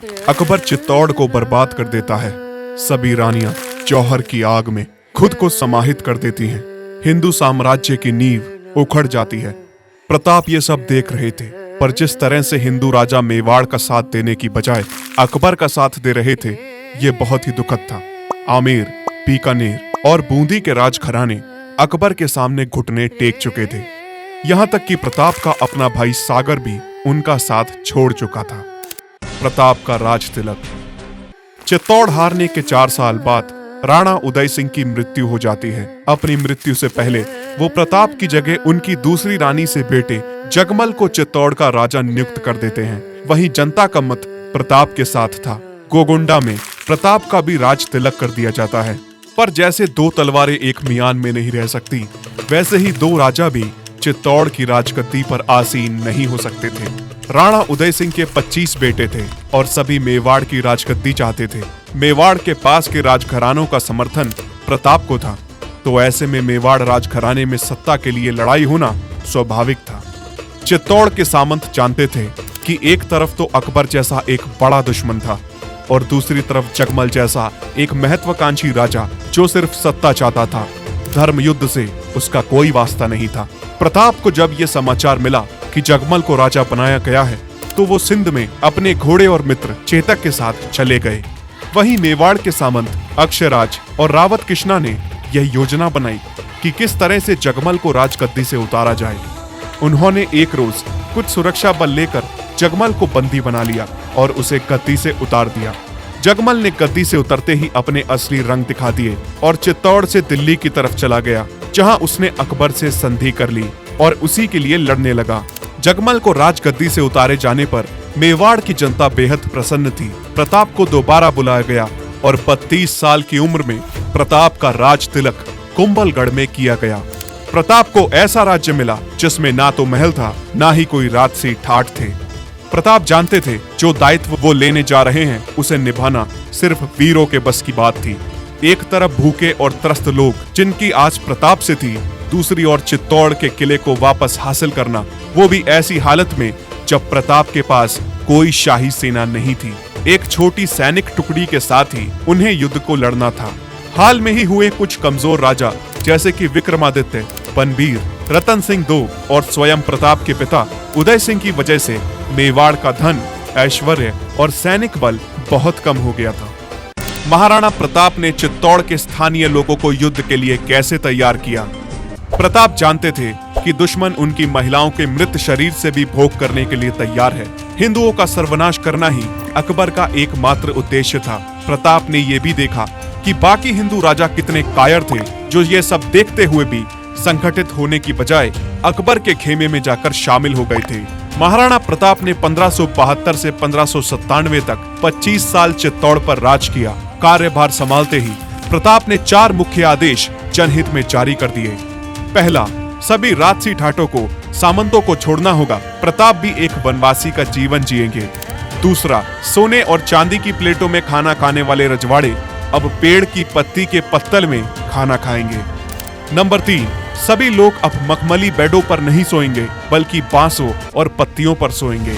अकबर चित्तौड़ को बर्बाद कर देता है। सभी रानियां जौहर की आग में खुद को समाहित कर देती हैं। हिंदू साम्राज्य की नींव उखड़ जाती है। प्रताप ये सब देख रहे थे, पर जिस तरह से हिंदू राजा मेवाड़ का साथ देने की बजाय अकबर का साथ दे रहे थे, ये बहुत ही दुखद था। आमेर, बीकानेर और बूंदी के राजघराने अकबर के सामने घुटने टेक चुके थे। यहाँ तक कि प्रताप का अपना भाई सागर भी उनका साथ छोड़ चुका था। प्रताप का राज तिलक। चित्तौड़ हारने के 4 साल बाद राणा उदय सिंह की मृत्यु हो जाती है। अपनी मृत्यु से पहले वो प्रताप की जगह उनकी दूसरी रानी से बेटे जगमल को चित्तौड़ का राजा नियुक्त कर देते हैं। वहीं जनता का मत प्रताप के साथ था। गोगुंडा में प्रताप का भी राज तिलक कर दिया जाता है। पर जैसे 2 तलवारें एक मियान में नहीं रह सकती, वैसे ही 2 राजा भी चित्तौड़ की राजगद्दी पर आसीन नहीं हो सकते थे। राणा उदय सिंह के 25 बेटे थे और सभी मेवाड़ की राजगद्दी चाहते थे। मेवाड़ के पास के राजघरानों का समर्थन प्रताप को था, तो ऐसे में मेवाड़ राजघराने में सत्ता के लिए लड़ाई होना स्वाभाविक था। चित्तौड़ के सामंत जानते थे कि एक तरफ तो अकबर जैसा एक बड़ा दुश्मन था और दूसरी तरफ जगमल जैसा एक महत्वाकांक्षी राजा जो सिर्फ सत्ता चाहता था। धर्म युद्ध से उसका कोई वास्ता नहीं था। प्रताप को जब यह समाचार मिला कि जगमल को राजा बनाया गया है, तो वो सिंध में अपने घोड़े और मित्र चेतक के साथ चले गए। वहीं मेवाड़ के सामंत अक्षराज और रावत किष्णा ने यह योजना बनाई कि किस तरह से जगमल को राजगद्दी से उतारा जाए। उन्होंने एक रोज कुछ सुरक्षा बल लेकर जगमल को बंदी बना लिया और उसे गद्दी से उतार दिया। जगमल ने गद्दी से उतरते ही अपने असली रंग दिखा दिए और चित्तौड़ से दिल्ली की तरफ चला गया, जहां उसने अकबर से संधि कर ली और उसी के लिए लड़ने लगा। जगमल को राजगद्दी से उतारे जाने पर मेवाड़ की जनता बेहद प्रसन्न थी। प्रताप को दोबारा बुलाया गया और 32 साल की उम्र में प्रताप का राज तिलक कुंभलगढ़ में किया गया। प्रताप को ऐसा राज्य मिला जिसमें ना तो महल था, ना ही कोई राजसी ठाठ थे। प्रताप जानते थे जो दायित्व वो लेने जा रहे हैं उसे निभाना सिर्फ वीरों के बस की बात थी। एक तरफ भूखे और त्रस्त लोग जिनकी आस प्रताप से थी, दूसरी ओर चित्तौड़ के किले को वापस हासिल करना, वो भी ऐसी हालत में जब प्रताप के पास कोई शाही सेना नहीं थी। एक छोटी सैनिक टुकड़ी के साथ ही उन्हें युद्ध को लड़ना था। हाल में ही हुए कुछ कमजोर राजा जैसे कि विक्रमादित्य, बनबीर, रतन सिंह II और स्वयं प्रताप के पिता उदय सिंह की वजह से मेवाड़ का धन, ऐश्वर्य और सैनिक बल बहुत कम हो गया था। महाराणा प्रताप ने चित्तौड़ के स्थानीय लोगों को युद्ध के लिए कैसे तैयार किया? प्रताप जानते थे कि दुश्मन उनकी महिलाओं के मृत शरीर से भी भोग करने के लिए तैयार है। हिंदुओं का सर्वनाश करना ही अकबर का एकमात्र उद्देश्य था। प्रताप ने यह भी देखा कि बाकी हिंदू राजा कितने कायर थे, जो ये सब देखते हुए भी संगठित होने की बजाय अकबर के खेमे में जाकर शामिल हो गए थे। महाराणा प्रताप ने 1572 से 1597 तक 25 साल चित्तौड़ पर राज किया। कार्यभार संभालते ही प्रताप ने 4 मुख्य आदेश जनहित में जारी कर दिए। पहला, सभी राजसी ठाटों को, सामंतों को छोड़ना होगा। प्रताप भी एक वनवासी का जीवन जिएंगे। दूसरा, सोने और चांदी की प्लेटों में खाना खाने वाले रजवाड़े अब पेड़ की पत्ती के पत्तल में खाना खाएंगे। नंबर 3, सभी लोग अब मखमली बेडों पर नहीं सोएंगे, बल्कि बांसों और पत्तियों पर सोएंगे।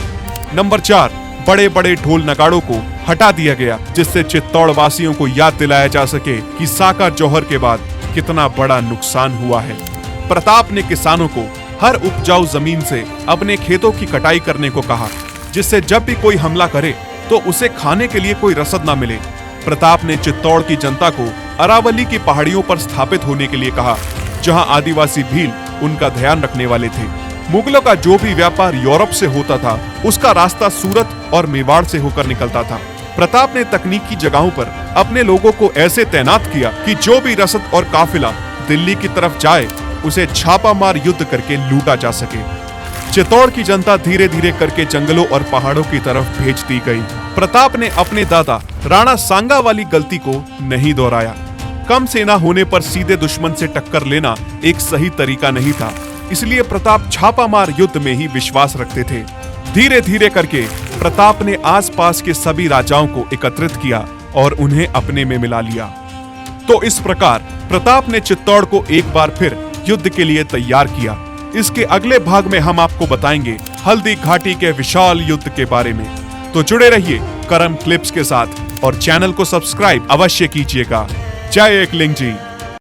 नंबर 4, बड़े बड़े ढोल नगाड़ों को हटा दिया गया, जिससे चित्तौड़ वासियों को याद दिलाया जा सके कि साकर जौहर के बाद कितना बड़ा नुकसान हुआ है। प्रताप ने किसानों को हर उपजाऊ जमीन से अपने खेतों की कटाई करने को कहा, जिससे जब भी कोई हमला करे तो उसे खाने के लिए कोई रसद न मिले। प्रताप ने चित्तौड़ की जनता को अरावली की पहाड़ियों पर स्थापित होने के लिए कहा, जहां आदिवासी भील उनका ध्यान रखने वाले थे। मुगलों का जो भी व्यापार यूरोप से होता था, उसका रास्ता सूरत और मेवाड़ से होकर निकलता था। प्रताप ने तकनीकी जगहों पर अपने लोगों को ऐसे तैनात किया कि जो भी रसद और काफिला दिल्ली की तरफ जाए, उसे छापामार युद्ध करके लूटा जा सके। चित्तौड़ की जनता धीरे धीरे करके जंगलों और पहाड़ों की तरफ भेज दी गई। प्रताप ने अपने दादा राणा सांगा वाली गलती को नहीं दोहराया। कम सेना होने पर सीधे दुश्मन से टक्कर लेना एक सही तरीका नहीं था, इसलिए प्रताप छापामार युद्ध में ही विश्वास रखते थे। धीरे धीरे करके प्रताप ने आसपास के सभी राजाओं को एकत्रित किया और उन्हें अपने में मिला लिया। तो इस प्रकार प्रताप ने चित्तौड़ को एक बार फिर युद्ध के लिए तैयार किया। इसके अगले भाग में हम आपको बताएंगे हल्दी घाटी के विशाल युद्ध के बारे में। तो जुड़े रहिए करम क्लिप्स के साथ और चैनल को सब्सक्राइब अवश्य कीजिएगा। जय एकलिंग जी।